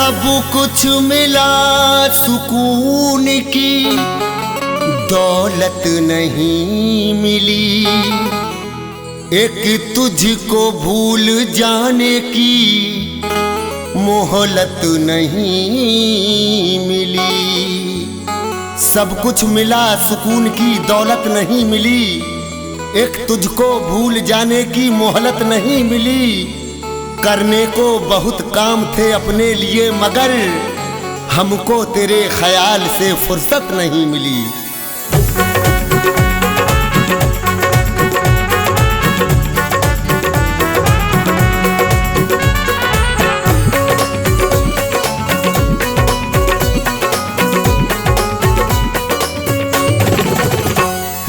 सब कुछ मिला सुकून की, दौलत नहीं मिली। एक तुझको भूल जाने की मोहलत नहीं मिली। सब कुछ मिला सुकून की, दौलत नहीं मिली। एक तुझको भूल जाने की मोहलत नहीं मिली। करने को बहुत काम थे अपने लिए, मगर हमको तेरे ख्याल से फुर्सत नहीं मिली।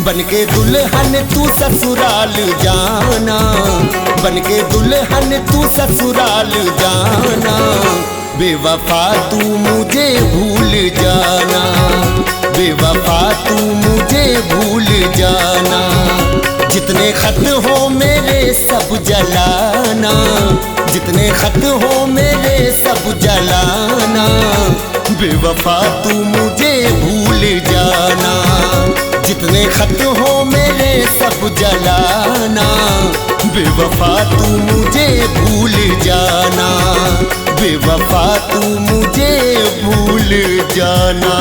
बनके दुल्हन तू ससुराल जाना, बनके दुल्हन तू ससुराल जाना। बेवफा तू मुझे भूल जाना, बेवफा तू मुझे भूल जाना। जितने खत हो मेरे सब जलाना, जितने खत हो मेरे सब जलाना। बेवफा तू मुझे भूल जाना, जितने खत हो मेरे सब जलाना। बेवफा तू मुझे भूल जाना, बेवफा तू मुझे भूल जाना।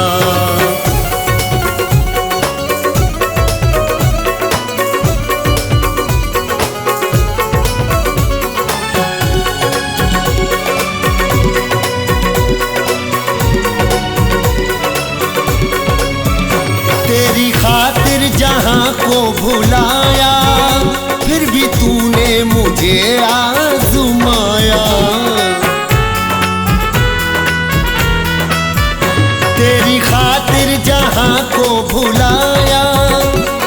तेरी खातिर जहां को भुलाया, फिर भी तूने मुझे आज़माया। तेरी खातिर जहां को भुलाया,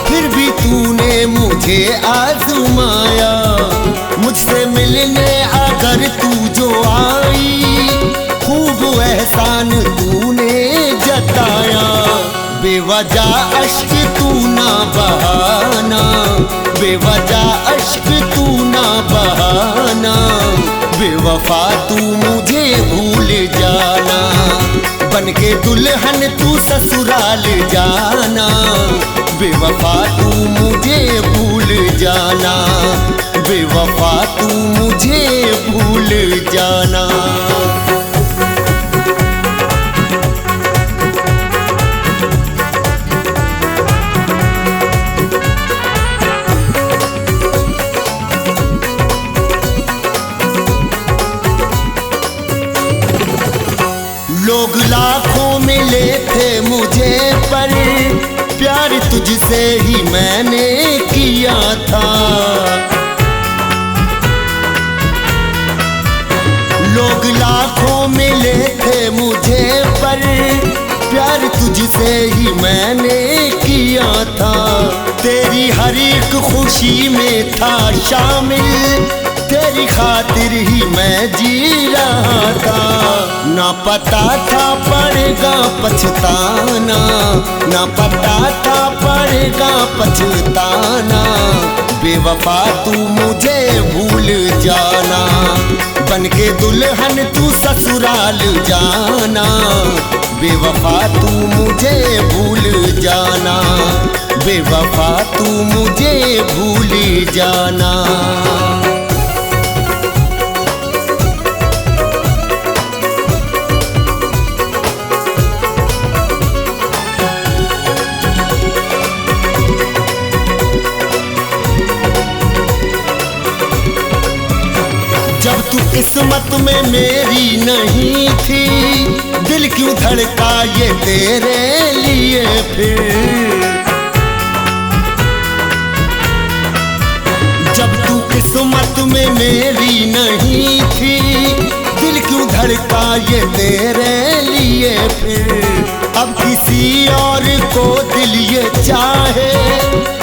फिर भी तूने मुझे आज़माया। मुझसे मिलने अगर तू जो आई, खूब एहसान तूने जताया। बेवजह अश्क तू ना बहाना, बेवजह अश्क तू ना बहाना। बेवफा तू मुझे भूल जाना, बनके दुल्हन तू ससुराल जाना। बेवफा तू मुझे भूल जाना, बेवफा तू मुझे भूल जाना। लोग लाखों मिले थे मुझे, पर प्यार तुझसे ही मैंने किया था। लोग लाखों मिले थे मुझे, पर प्यार तुझसे ही मैंने किया था। तेरी हर एक खुशी में था शामिल, तेरी खातिर ही मैं जी रहा था। ना पता था पड़ेगा पछताना, ना पता था पड़ेगा पछताना। बेवफा तू मुझे भूल जाना, बनके दुल्हन तू ससुराल जाना। बेवफा तू मुझे भूल जाना, बेवफा तू मुझे भूल जाना। जब तू किस्मत में मेरी नहीं थी, दिल क्यों धड़का ये तेरे लिए फिर। जब तू किस्मत में मेरी नहीं थी, दिल क्यों धड़का ये तेरे लिए फिर। अब किसी और को दिल ये चाहे,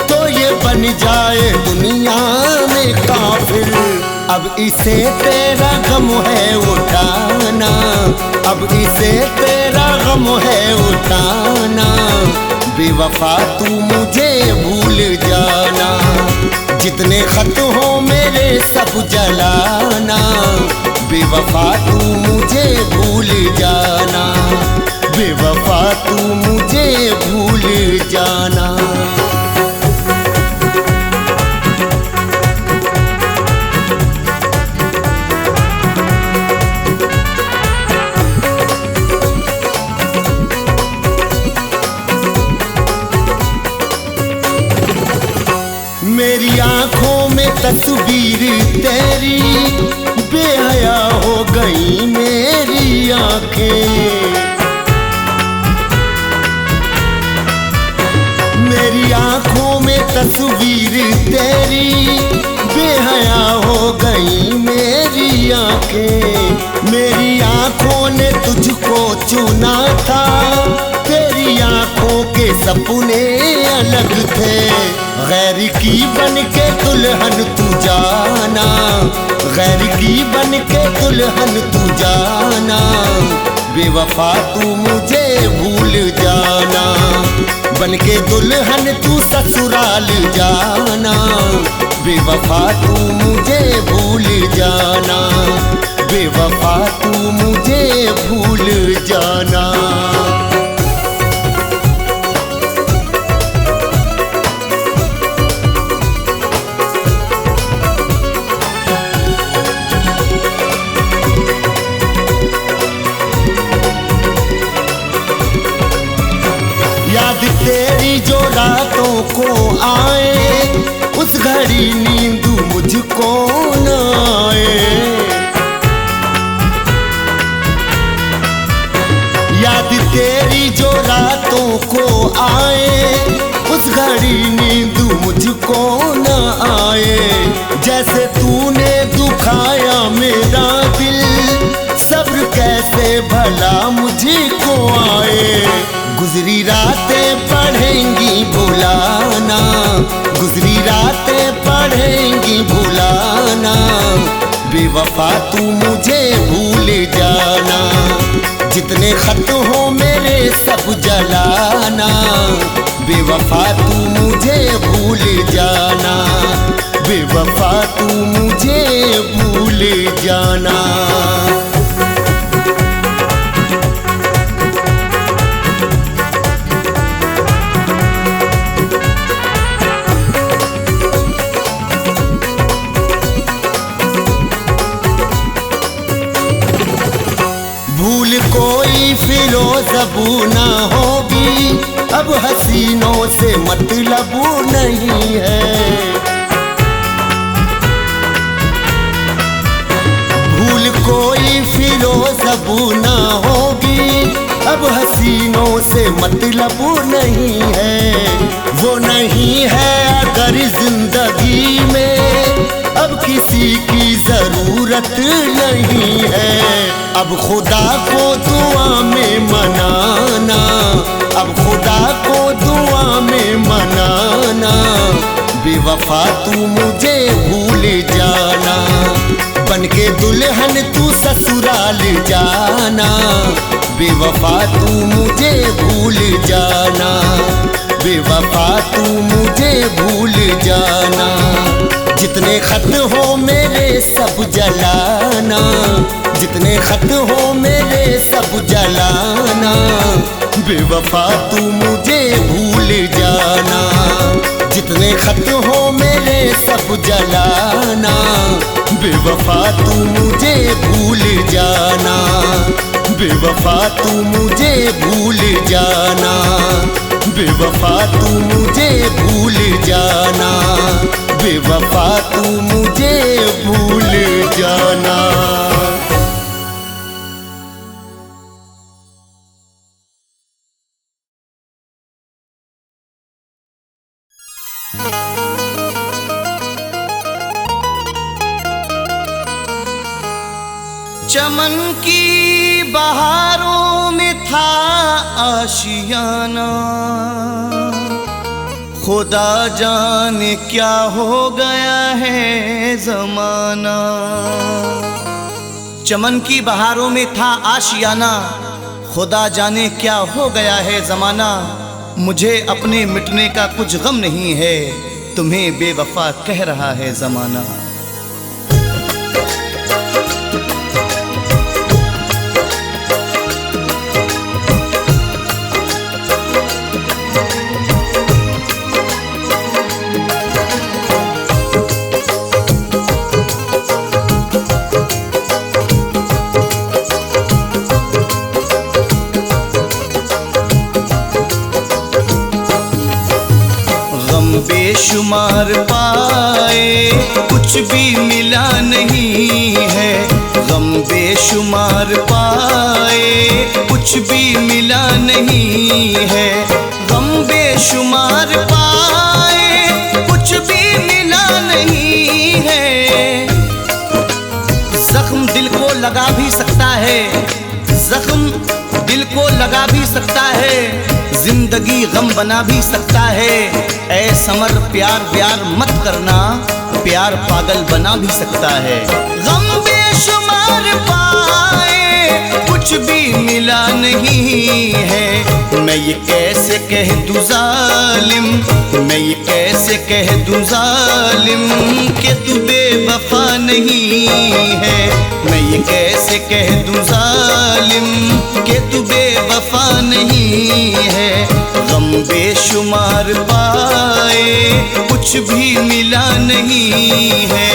तो ये बन जाए दुनिया में काफिर। अब इसे तेरा गम है उठाना, अब इसे तेरा गम है उठाना। बेवफा तू मुझे भूल जाना, जितने खत हो मेरे सब जलाना, बेवफा तू मुझे भूल जाना, बेवफा तू मुझे भूल जाना। मेरी आंखों में तस्वीर तेरी, बेहया हो गई मेरी आंखें। मेरी आंखों में तस्वीर तेरी, बेहया हो गई मेरी आंखें। मेरी आंखों ने तुझको चुना था, तेरी आंखों के सपने अलग थे। गैर की बन के दुल्हन तू जाना, गैर की बन के दुल्हन तू जाना, बेवफा तू मुझे भूल जाना। बन के दुल्हन तू ससुराल जाना, बेवफा तू मुझे भूल जाना, बेवफा तू मुझे भूल जाना। याद तेरी जो रातों को आए, उस घड़ी नींद मुझको न आए। याद तेरी जो रातों को आए, उस घड़ी नींद मुझको न आए। जैसे तूने दुखाया मेरा दिल, सब्र कैसे भला मुझको आए। गुजरी रातें पढ़ेंगी भुलाना, गुजरी रातें पढ़ेंगी भुलाना, बेवफा तू मुझे भूल जाना। जितने खत हो मेरे सब जलाना, बेवफा तू मुझे भूल जाना, बेवफा तू मुझे भूल जाना। भूल कोई फिरोज अबू ना होगी, अब हसीनों से मतलब नहीं है। भूल कोई फिरोज अबू ना होगी, अब हसीनों से मतलब नहीं है। वो नहीं है अगर जिंदगी में, अब किसी की जरूरत नहीं है। अब खुदा को दुआ में मनाना, अब खुदा को दुआ में मनाना, बेवफा तू मुझे भूल जाना। बन के दुल्हन तू ससुराल जाना, बेवफा तू मुझे भूल जाना, बेवफा तू मुझे भूल जाना। जितने खत हो मेरे सब जलाना, जितने खत हो मेरे सब जलाना, बेवफा तू मुझे भूल जाना। जितने खत हो मेरे सब जलाना, बेवफा तू मुझे भूल जाना, बेवफा तू मुझे भूल जाना, बेवफा तू मुझे भूल जाना, बेवफा तू मुझे भूल जाना। चमन की बहारों में था आशियाना, खुदा जाने क्या हो गया है ज़माना। चमन की बहारों में था आशियाना, खुदा जाने क्या हो गया है ज़माना। मुझे अपने मिटने का कुछ गम नहीं है, तुम्हें बेवफा कह रहा है जमाना। बेशुमार पाए कुछ भी मिला नहीं है, गम बेशुमार पाए कुछ भी मिला नहीं है, गम बेशुमार पाए कुछ भी मिला नहीं है। जख्म दिल को लगा भी सकता है, जख्म दिल को लगा भी सकता है, जिंदगी गम बना भी सकता है। ऐ समर प्यार व्यार मत करना, प्यार पागल बना भी सकता है। गम बेशुमार पाए कुछ भी मिला नहीं है, मैं ये कैसे कह दूं जालिम, मैं ये कैसे कह दूं जालिम कि तू बेवफा नहीं है, मैं ये कैसे कह दूं जालिम कि तू बेवफा नहीं है। गम बेशुमार पाए कुछ भी मिला नहीं है।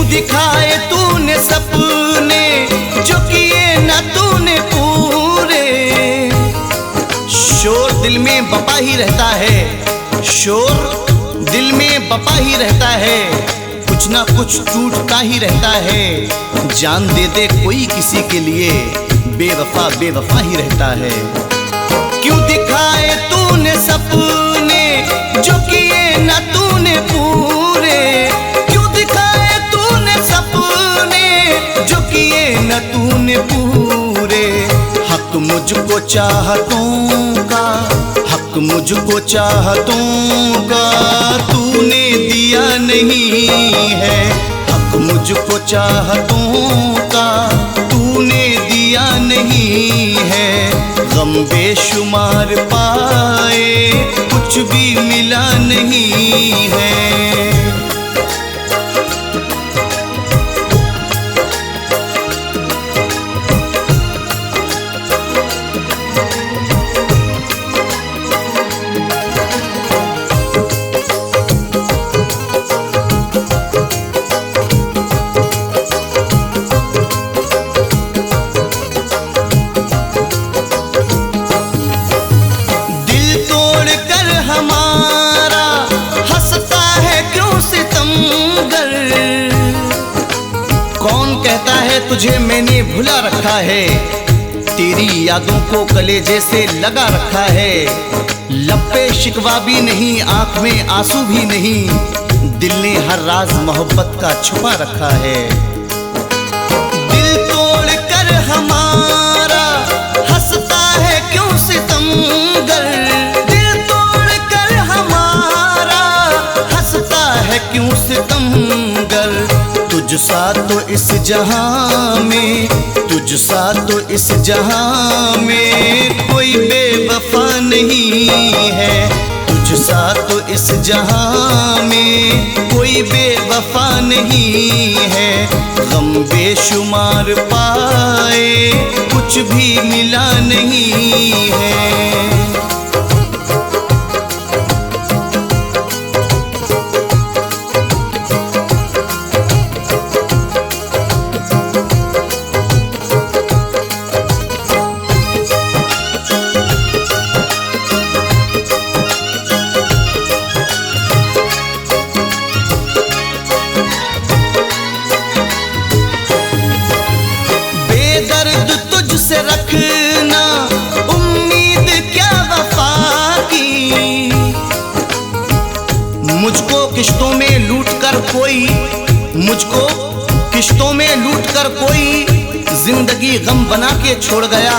दिखाए तूने सपने जो किए ना तूने पूरे, शोर दिल में बपा ही रहता है, शोर दिल में बपा ही रहता है, कुछ ना कुछ टूटता ही रहता है। जान दे दे कोई किसी के लिए, बेवफा बेवफा ही रहता है। क्यों दिखाए तूने सपने जो किए ना तूने पूरे, जो किए न तूने पूरे। हक मुझको चाहतों का, हक मुझको चाहतों का तूने दिया नहीं है, हक मुझको चाहतों का तूने दिया नहीं है। गम बेशुमार पाए कुछ भी मिला नहीं है। कौन कहता है तुझे मैंने भुला रखा है, तेरी यादों को कलेजे से लगा रखा है। लब पे शिकवा भी नहीं, आंख में आंसू भी नहीं, दिल ने हर राज मोहब्बत का छुपा रखा है। दिल तोड़ कर हमारा हंसता है क्यों सितमगर, दिल तोड़ कर हमारा हंसता है क्यों सितमगर। तुझ सा तो इस जहां में, तुझ सा तो इस जहां में कोई बेवफा नहीं है, तुझ सा तो इस जहां में कोई बेवफा नहीं है। गम बेशुमार पाए कुछ भी मिला नहीं है। तुझसे रखना उम्मीद क्या वफा की, मुझको किश्तों में लूट कर कोई, मुझको किश्तों में लूट कर कोई जिंदगी गम बना के छोड़ गया,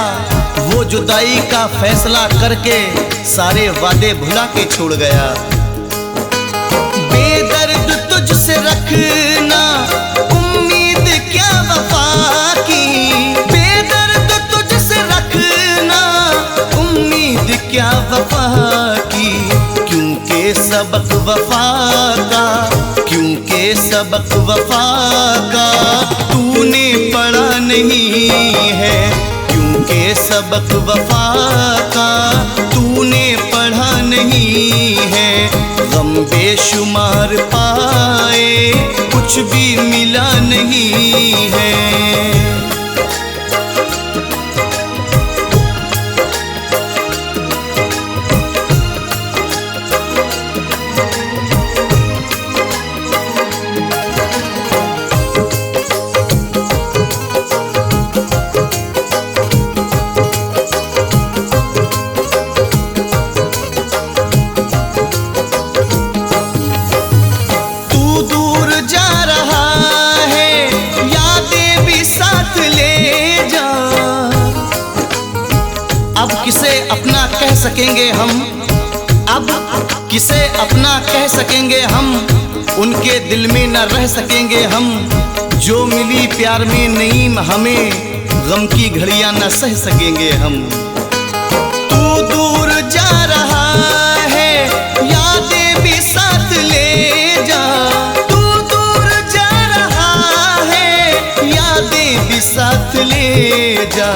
वो जुदाई का फैसला करके सारे वादे भुला के छोड़ गया। बेदर्द तुझसे रखना उम्मीद क्या वफा की, बेदर्द तुझसे रखना उम्मीद क्या वफा की, क्योंकि सबक वफा का, क्योंकि सबक वफा का तूने पढ़ा नहीं है, क्योंकि सबक वफा का तूने पढ़ा नहीं है। गम बेशुमार पाए कुछ भी मिला नहीं है। अब किसे अपना कह सकेंगे हम, अब किसे अपना कह सकेंगे हम, उनके दिल में न रह सकेंगे हम। जो मिली प्यार में नहीं हमें, गम की घड़ियां न सह सकेंगे हम। तू दूर जा रहा है यादें भी साथ ले जा, तू दूर जा रहा है यादें भी साथ ले जा।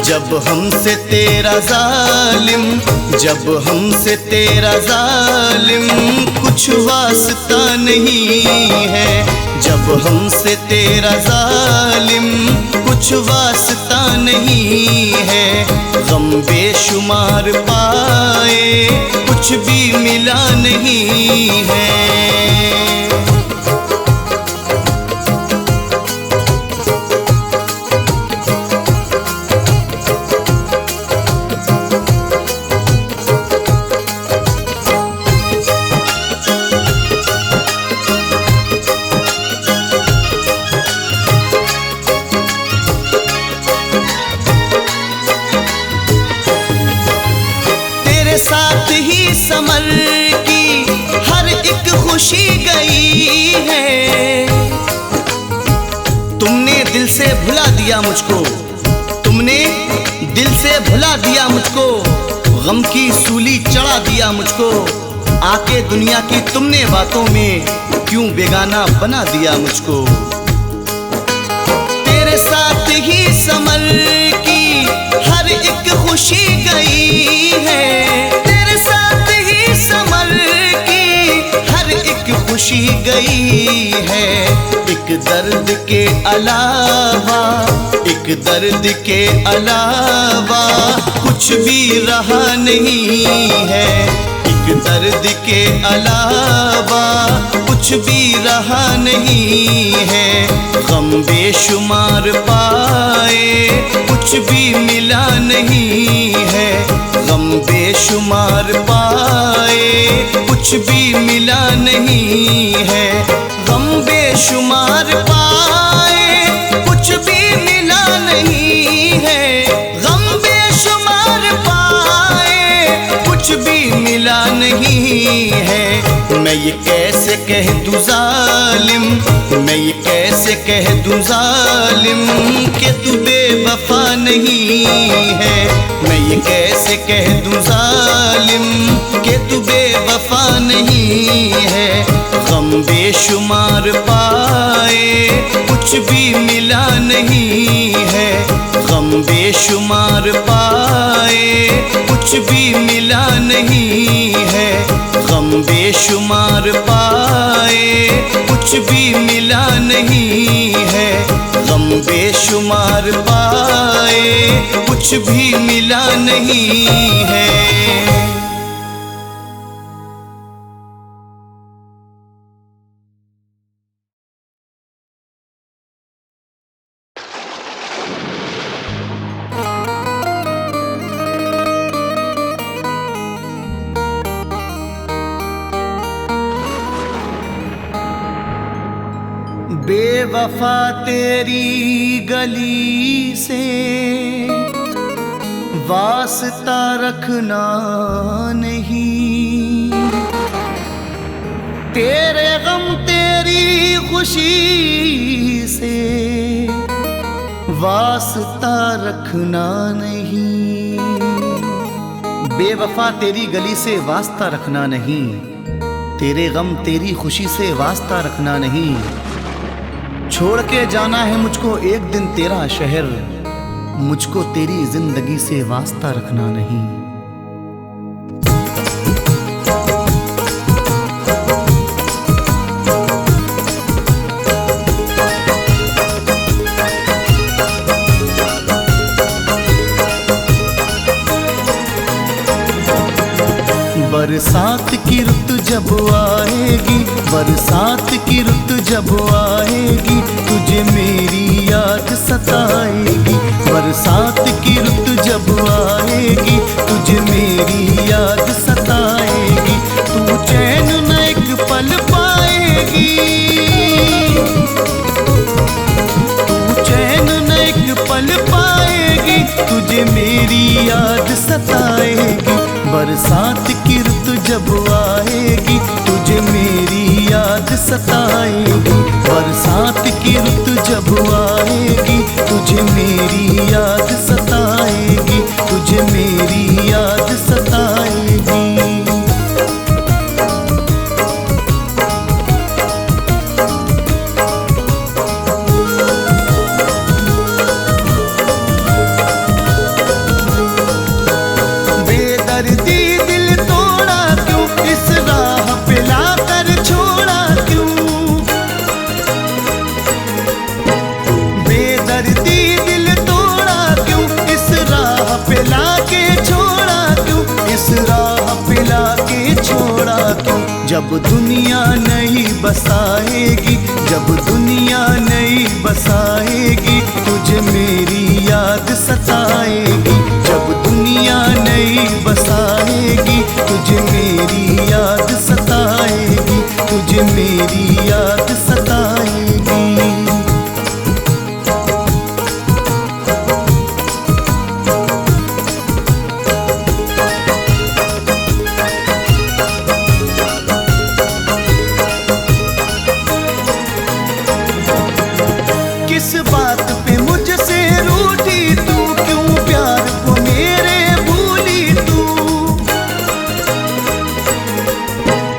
जब हमसे तेरा जालिम, जब हमसे तेरा जालिम कुछ वास्ता नहीं है, जब हमसे तेरा जालिम कुछ वास्ता नहीं है। गम बेशुमार पाए कुछ भी मिला नहीं है। साथ ही समर की हर एक खुशी गई है। तुमने दिल से भुला दिया मुझको, तुमने दिल से भुला दिया मुझको, गम की सूली चढ़ा दिया मुझको। आके दुनिया की तुमने बातों में क्यों बेगाना बना दिया मुझको। तेरे साथ ही समर की हर एक खुशी गई है, तेरे साथ ही समर की हर एक खुशी गई है। एक दर्द के अलावा, एक दर्द के अलावा कुछ भी रहा नहीं है। एक दर्द के अलावा कुछ भी रहा नहीं है। गम बेशुमार पाए कुछ भी मिला नहीं है। गम बेशुमार पाए कुछ भी मिला नहीं है। गम बेशुमार पाए कुछ भी मिला नहीं है। गम बेशुमार पाए कुछ भी मिला नहीं है। मैं ये कैसे कह दूं जालिम, मैं ये कैसे कह दूं जालिम कि तू बेवफा नहीं है। मैं ये कैसे कह दूं जालिम कि तू बेवफा नहीं है। गम बेशुमार पाए कुछ भी मिला नहीं है। गम बेशुमार पाए कुछ भी मिला नहीं है। गम बेशुमार पाए कुछ भी मिला नहीं है। गम बेशुमार पाए कुछ भी मिला नहीं है। बेवफा तेरी गली से वास्ता रखना नहीं, तेरे गम तेरी खुशी से वास्ता रखना नहीं। बेवफा तेरी गली से वास्ता रखना नहीं, तेरे गम तेरी खुशी से वास्ता रखना नहीं। छोड़ के जाना है मुझको एक दिन तेरा शहर, मुझको तेरी जिंदगी से वास्ता रखना नहीं। बरसात की रुत जब आएगी, बरसात की रुत जब आएगी, तुझे मेरी याद सताएगी। बरसात की रुत जब आएगी, तुझे मेरी याद सताएगी। तू चैन न एक पल पाएगी, तू चैन न एक पल पाएगी, तुझे मेरी याद सताएगी। बरसात की रुत जब आएगी, तुझे मेरी याद सताएगी। बरसात की रुत जब आएगी, तुझे मेरी याद सताएगी, तुझे मेरी याद सताएगी। जब दुनिया नहीं बसाएगी, जब दुनिया नहीं बसाएगी, तुझे मेरी याद सताएगी। जब दुनिया नहीं बसाएगी, तुझे मेरी याद सताएगी, तुझे मेरी याद सताएगी। किस बात पे मुझसे रूठी तू, क्यों प्यार को मेरे भूली तू।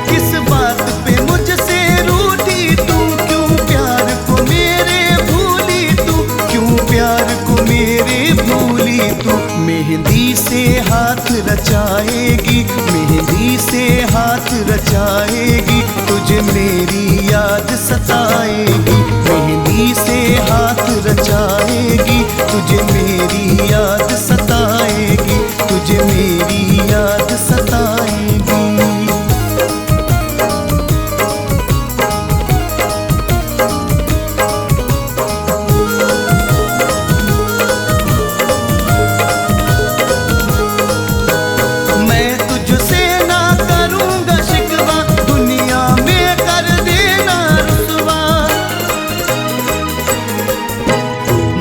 किस बात पे मुझसे रूठी तू, क्यों प्यार को मेरे भूली तू, क्यों प्यार को मेरे भूली तू। मेहंदी से हाथ रचाएगी, मेहंदी से हाथ रचाएगी, तुझे मेरी याद सताएगी। मेहंदी से हाथ रचाएगी, तुझे मेरी याद सताएगी, तुझे मेरी याद सताएगी। मैं तुझसे ना करूँगा शिकवा, दुनिया में कर देना रुसवा।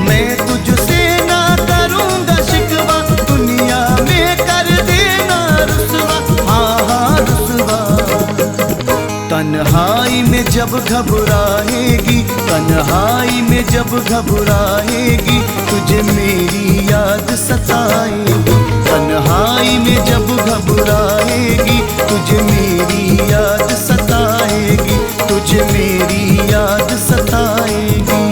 मैं तुझसे ना करूँगा शिकवा, दुनिया में कर देना रुसवा। हाँ हाँ रुसवा। तन्हाई में जब घबराएगी, तन्हाई में जब घबराएगी, तुझे मेरी याद सताएगी। तन्हाई में जब घबराएगी, तुझे मेरी याद सताएगी, तुझे मेरी याद सताएगी।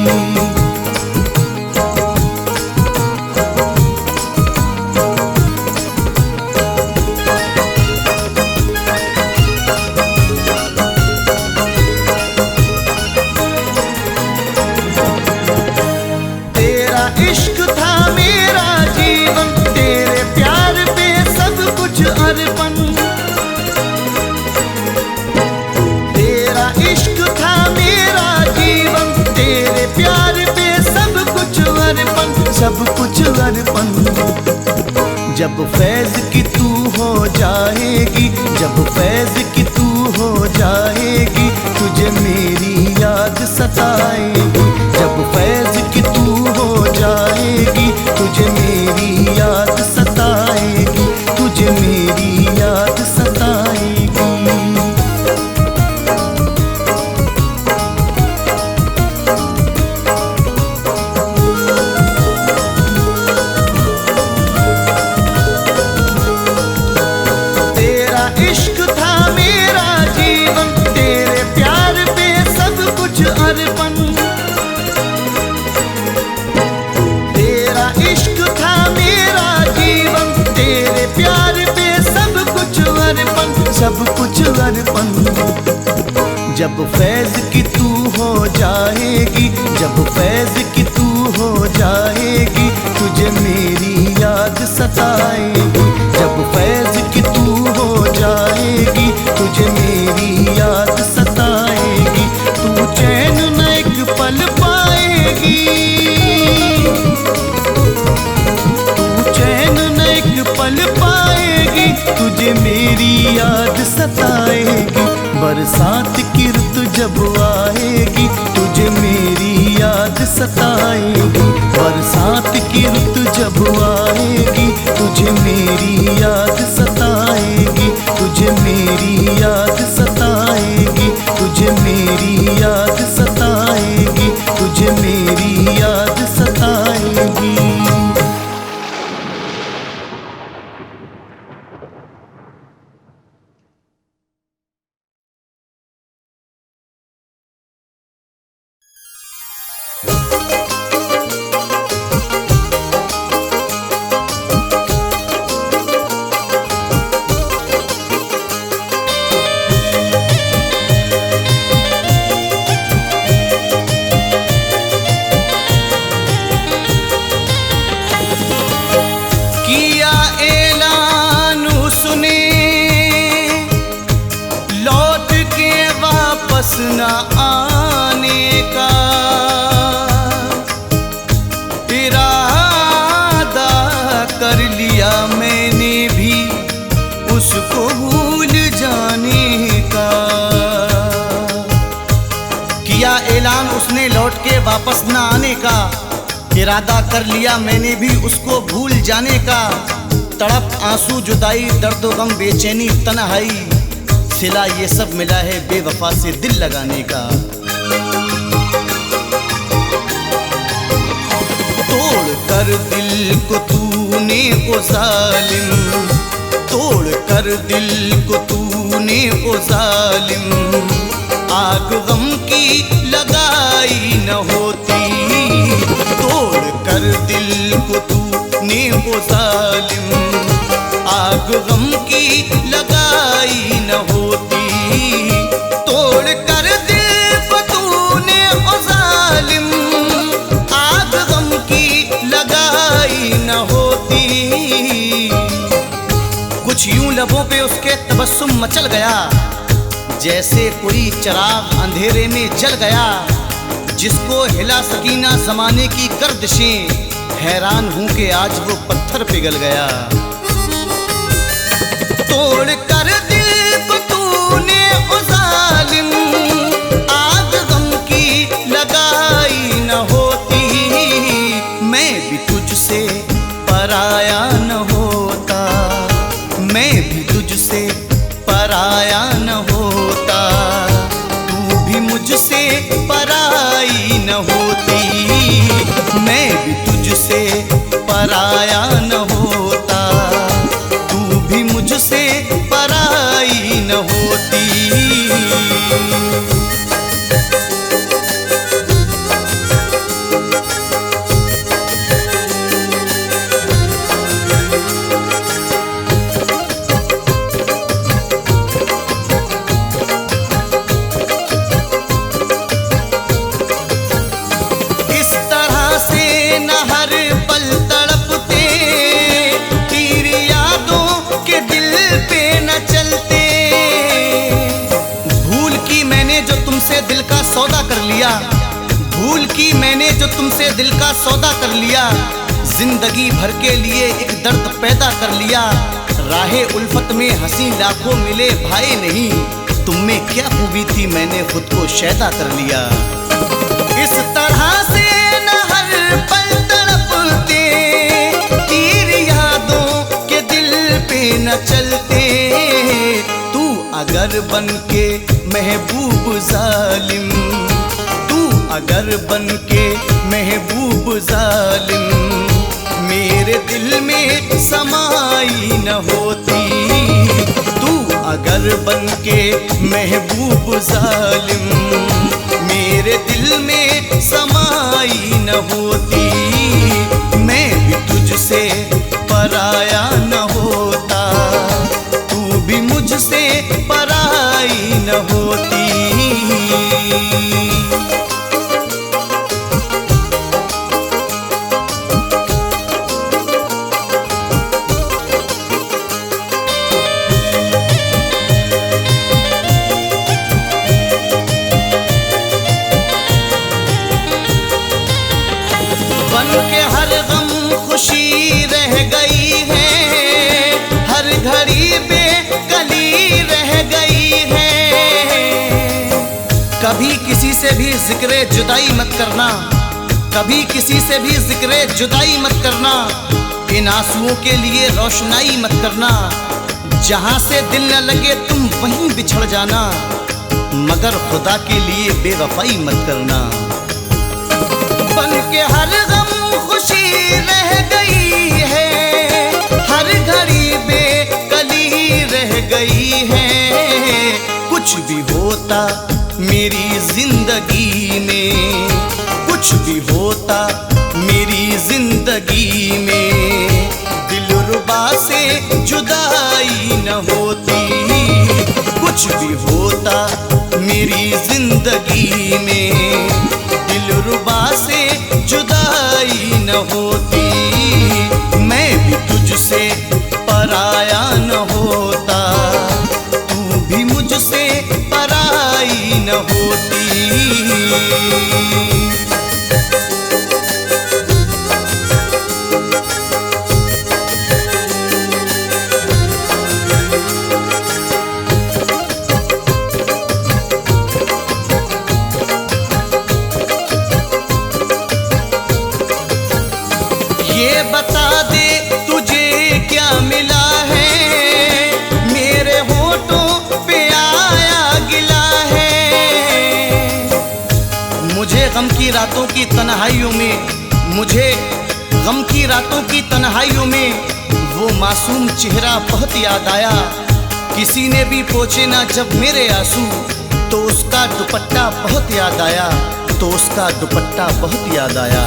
तेरा इश्क था मेरा जीवन, तेरे प्यार पे सब कुछ अर्पण। तेरा इश्क था मेरा जीवन, तेरे प्यार पे सब कुछ अर्पण, सब कुछ अर्पण। जब फैज की तू हो जाएगी, जब फैज की तू हो जाएगी, तुझे मेरी याद सता सताएगी। जब फैज की तू हो जाएगी, तुझे मेरी याद सताएगी, तुझे मेरी याद सताएगी। तेरा इश्क था मेरा जीवन, तेरे प्यार पे सब कुछ अर्पण। तेरा इश्क था मेरा जीवन, तेरे प्यार पे सब कुछ अर्पण, सब कुछ अर्पण। जब फैज की तू हो जाएगी, जब फैज की तू हो जाएगी, तुझे मेरी याद सताएगी। जब फैज की तू हो जाएगी, तुझे मेरी याद सताएगी। तू चैन न एक पल पाएगी, तू चैन न एक पल पाएगी, तुझे मेरी याद सताएगी। बरसात की ऋतु जब आएगी, तुझे मेरी याद सताएगी। बरसात की ऋतु जब आएगी, तुझे मेरी याद सताएगी, तुझे मेरी याद सताएगी, तुझे मेरी याद सताएगी, तुझे मेरी याद सताएगी। किया ऐलान उसने लौट के वापस न आने का, इरादा कर लिया मैंने भी उसको भूल जाने का। किया ऐलान उसने लौट के वापस न आने का, इरादा कर लिया मैंने भी उसको भूल जाने का। तड़प आंसू जुदाई दर्द गम बेचैनी तन्हाई, सिला ये सब मिला है बेवफा से दिल लगाने का। तोड़ कर दिल को तूने ओ जालिम, तोड़ कर दिल को तूने ओ जालिम, आग गम की लगाई न होती। तोड़ कर दिल को तूने वो जालिम, आग गम की लगाई न होती। तोड़ कर दिल को तूने वो जालिम, आग गम की लगाई न होती। कुछ यूं लबों पे उसके तबस्सुम मचल गया, जैसे कोई चिराग अंधेरे में जल गया, जिसको हिला सकी ना ज़माने की गर्दिशें। हैरान हूं कि आज वो पत्थर पिघल गया। तोड़ कर दिल को तूने ओ जालिम, आग गम की लगाई न होती। मैं भी तुझसे पराया न होता, मैं भी तुझसे पराया न होता, तू भी मुझसे पराई न होती। मैं भी तुझसे पराया न होता, तू भी मुझसे पराई न होती। भूल की मैंने जो तुमसे दिल का सौदा कर लिया, जिंदगी भर के लिए एक दर्द पैदा कर लिया। राहे उल्फत में हंसी लाखों मिले भाई नहीं, तुम में क्या खूबी थी मैंने खुद को शैदा कर लिया। तरह से न हर पल तड़पते, तीर यादों के दिल पे न चलते। तू अगर बन के महबूब जालिम, तू अगर बन के महबूब जालिम मेरे दिल में समाई न होती। तू अगर बन के महबूब जालिम मेरे दिल में समाई न होती, मैं भी तुझसे पराया न होता, तू भी मुझसे पराई न होती। बन के हर गम खुशी रह गई है, हर घड़ी बेकली रह गई है। कभी किसी से भी जिक्रे जुदाई मत करना, कभी किसी से भी जिक्रे जुदाई मत करना। इन आंसुओं के लिए रोशनाई मत करना, जहां से दिल न लगे तुम वहीं बिछड़ जाना, मगर खुदा के लिए बेवफाई मत करना। बन के हर गम खुशी रह गई है, हर घड़ी बेकली रह गई है। कुछ भी होता मेरी जिंदगी में, कुछ भी होता मेरी जिंदगी में, दिलरुबा से जुदाई न होती। कुछ भी होता मेरी जिंदगी में, दिलरुबा से जुदाई न होती, मैं भी तुझसे पराया न होता, तू भी मुझसे पराई न होती। ये बता दे तुझे क्या मिला है, मेरे होठों पे आया गिला है। मुझे गम की रातों की तन्हाइयों में, मुझे गम की रातों की तन्हाइयों में वो मासूम चेहरा बहुत याद आया। किसी ने भी पोंछे ना जब मेरे आंसू, तो उसका दुपट्टा बहुत याद आया, तो उसका दुपट्टा बहुत याद आया।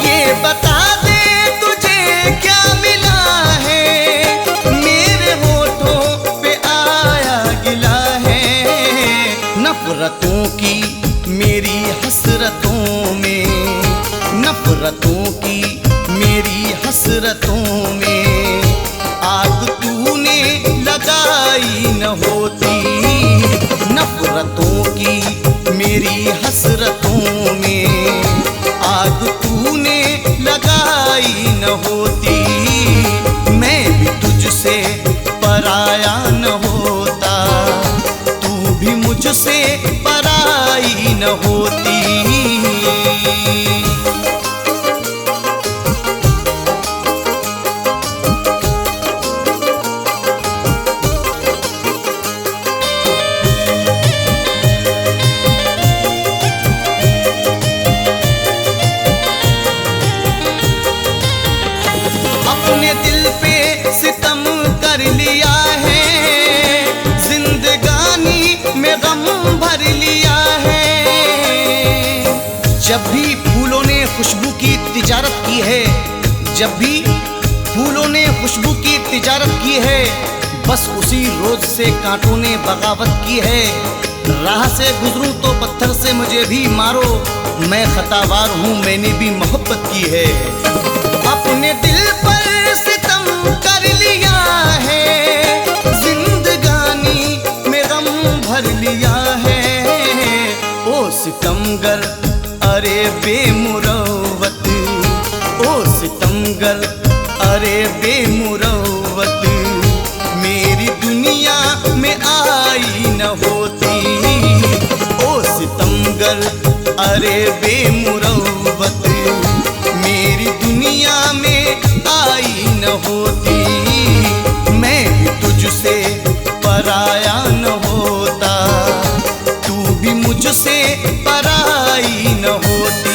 ये बता दे तुझे क्या मिला है, मेरे होठों पे आया गिला है। नफरतों की मेरी हसरतों में, नफरतों की मेरी हसरतों में, आग तूने लगाई न होती। नफरतों की मेरी हसरतों में, आग तूने लगाई न होती, मैं भी तुझसे पराया न होता, तू भी मुझसे पराई न होती। अपने दिल पे सितम कर लिया है, जिंदगानी में गम भर लिया है। जब भी फूलों ने खुशबू की तिजारत की है, जब भी फूलों ने खुशबू की तिजारत की है, बस उसी रोज से कांटों ने बगावत की है। राह से गुजरूं तो पत्थर से मुझे भी मारो, मैं खतावार हूँ, मैंने भी मोहब्बत की है। अपने दिल पर सितम कर लिया है, जिंदगानी में गम भर लिया है। ओ सितमगर अरे बेमुरवत, ओ सितमगर अरे बेमुरवत, मेरी दुनिया में आई न होती। ओ सितमगर अरे बेमुरव्वत मेरी दुनिया में आई न होती, मैं भी तुझसे पराया न होता, तू भी मुझसे पराई न होती।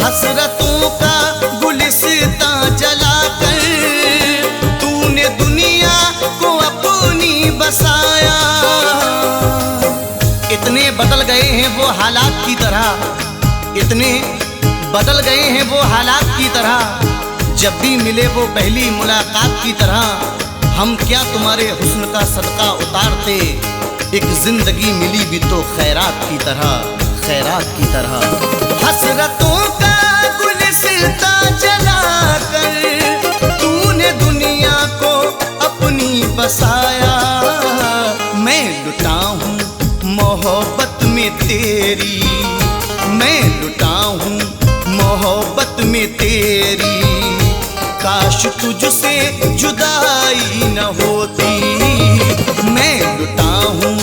हसरतों का गुलिस्तां जलाकर तूने दुनिया को अपनी बसाया। इतने बदल गए हैं वो हालात की तरह, इतने बदल गए हैं वो हालात की तरह, जब भी मिले वो पहली मुलाकात की तरह। हम क्या तुम्हारे हुस्न का सदका उतारते, एक जिंदगी मिली भी तो खैरात की तरह, खैरात की तरह। हसरतों का गुलिस्तां जलाकर तूने दुनिया को अपनी बसाया। मैं लुटा हूँ मोहब्बत में तेरी, मैं लुटा हूँ मोहब्बत में तेरी, काश तुझसे जुदाई न होती। मैं लुटा हूँ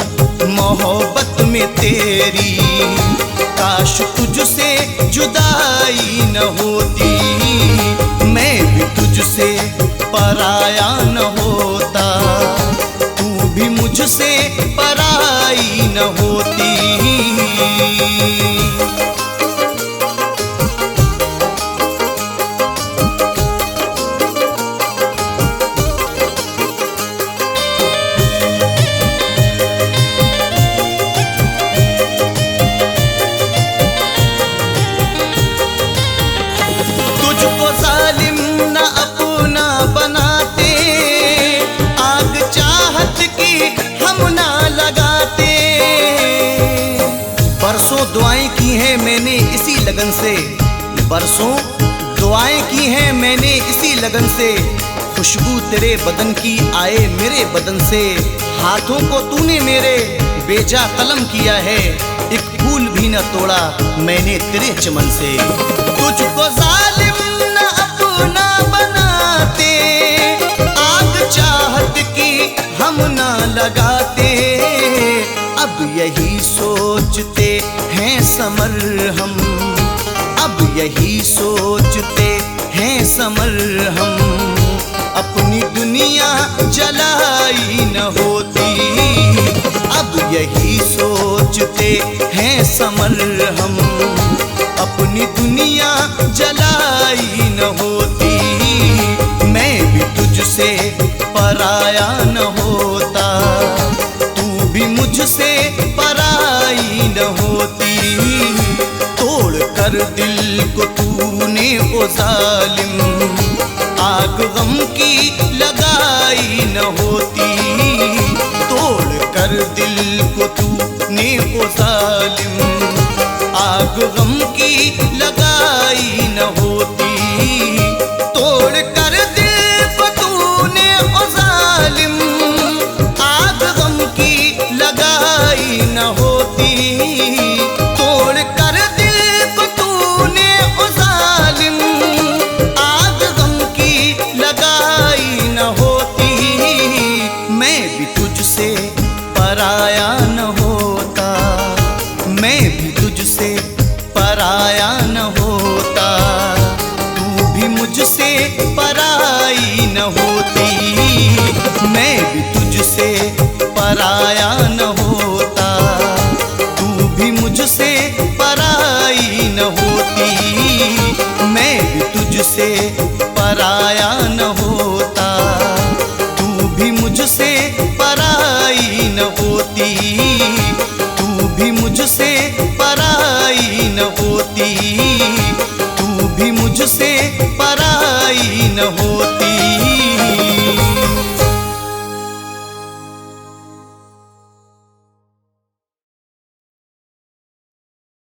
मोहब्बत में तेरी, काश तुझसे जुदाई न होती, मैं भी तुझसे पराया न होता, तू भी मुझसे पराई न होती। बरसों दुआएं की हैं मैंने इसी लगन से, बरसों दुआएं की हैं मैंने इसी लगन से, खुशबू तेरे बदन की आए मेरे बदन से। हाथों को तूने मेरे बेजा कलम किया है, एक फूल भी न तोड़ा मैंने तेरे चमन से। तुझको जालिम न अपना बनाते, आग चाहत की हम न लगाते, अब यही सोचते हैं समर हम, अब यही सोचते हैं समर हम, अपनी दुनिया जलाई न होती। अब यही सोचते हैं समर हम, अपनी दुनिया जलाई न होती, मैं भी तुझसे पराया न होता, भी मुझसे पराई न होती। तोड़ कर दिल को तूने ओ जालिम, आग गम की लगाई न होती। तोड़ कर दिल को तूने ओ जालिम, आग गम की लगाई न होती। तोड़ कर दिल को तूने ओ जालिम, लगाई न होती। तोड़ कर दिल को तूने ओ जालिम, आग गम की लगाई न होती, मैं भी तुझसे पराया न होता, मैं भी तुझसे पराया न होता, तू भी मुझसे पराई न होती, मैं भी तुझसे पराया न होता, तू भी मुझसे पराई न होती, मैं भी तुझसे पराया न होता, तू भी मुझसे पराई न होती, तू भी मुझसे पराई न होती, तू भी मुझसे पराई न होती।